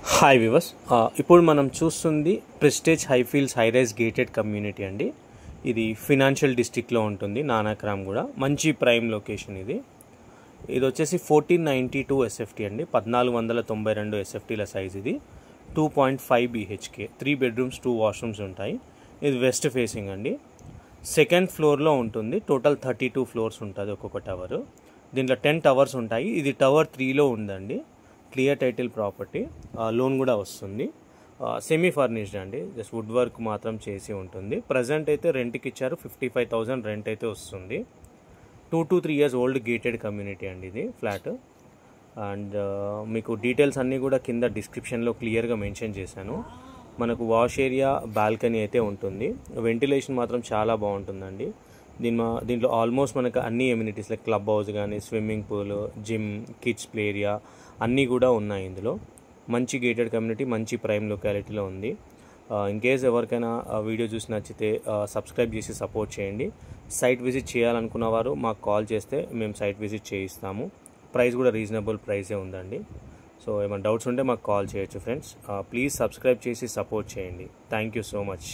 Hi viewers, ఇప్పుడు మనం చూస్తుంది ప్రెస్టేజ్ హైఫీల్డ్స్ హైరైజ్ గేటెడ్ కమ్యూనిటీ అండి. ఇది ఫినాన్షియల్ డిస్ట్రిక్ట్లో ఉంటుంది, నానాక్రామ్ కూడా. మంచి ప్రైమ్ లొకేషన్ ఇది. ఇది వచ్చేసి 1492 ఎస్ఎఫ్టీ అండి, 1492 ఎస్ఎఫ్టీల సైజ్. ఇది 2.5 BHK, 3 బెడ్రూమ్స్ 2 వాష్రూమ్స్ ఉంటాయి. ఇది వెస్ట్ ఫేసింగ్ అండి. సెకండ్ ఫ్లోర్లో ఉంటుంది. టోటల్ 32 ఫ్లోర్స్ ఉంటుంది ఒక్కొక్క టవర్. దీంట్లో 10 టవర్స్ ఉంటాయి. ఇది టవర్ 3లో ఉందండి. క్లియర్ టైటిల్ ప్రాపర్టీ, లోన్ కూడా వస్తుంది. సెమీ ఫర్నిష్డ్ అండి, జస్ట్ వుడ్ వర్క్ మాత్రం చేసి ఉంటుంది. ప్రజెంట్ అయితే రెంట్కి ఇచ్చారు, 55,000 రెంట్ అయితే వస్తుంది. 2 to 3 years old gated community అండి ఇది ఫ్లాట్. అండ్ మీకు డీటెయిల్స్ అన్నీ కూడా కింద డిస్క్రిప్షన్లో క్లియర్గా మెన్షన్ చేశాను. మనకు వాష్ ఏరియా, బాల్కనీ అయితే ఉంటుంది. వెంటిలేషన్ మాత్రం చాలా బాగుంటుందండి. దీంట్లో ఆల్మోస్ట్ మనకు అన్ని ఎమ్యూనిటీస్ లైక్ క్లబ్ హౌస్ కానీ, swimming pool, gym, kids play area అన్నీ కూడా ఉన్నాయి ఇందులో. మంచి గేటెడ్ కమ్యూనిటీ, మంచి ప్రైమ్ లొకాలిటీలో ఉంది. ఇన్ కేస్ ఎవరికైనా వీడియో చూసి నచ్చితే సబ్స్క్రైబ్ చేసి సపోర్ట్ చేయండి. సైట్ విజిట్ చేయాలనుకున్న వారు మాకు కాల్ చేస్తే మేము సైట్ విజిట్ చేయిస్తాము. ప్రైస్ కూడా రీజనబుల్ ప్రైసే ఉందండి. సో ఏమైనా డౌట్స్ ఉంటే మాకు కాల్ చేయొచ్చు ఫ్రెండ్స్. ప్లీజ్ సబ్స్క్రైబ్ చేసి సపోర్ట్ చేయండి. Thank you so much.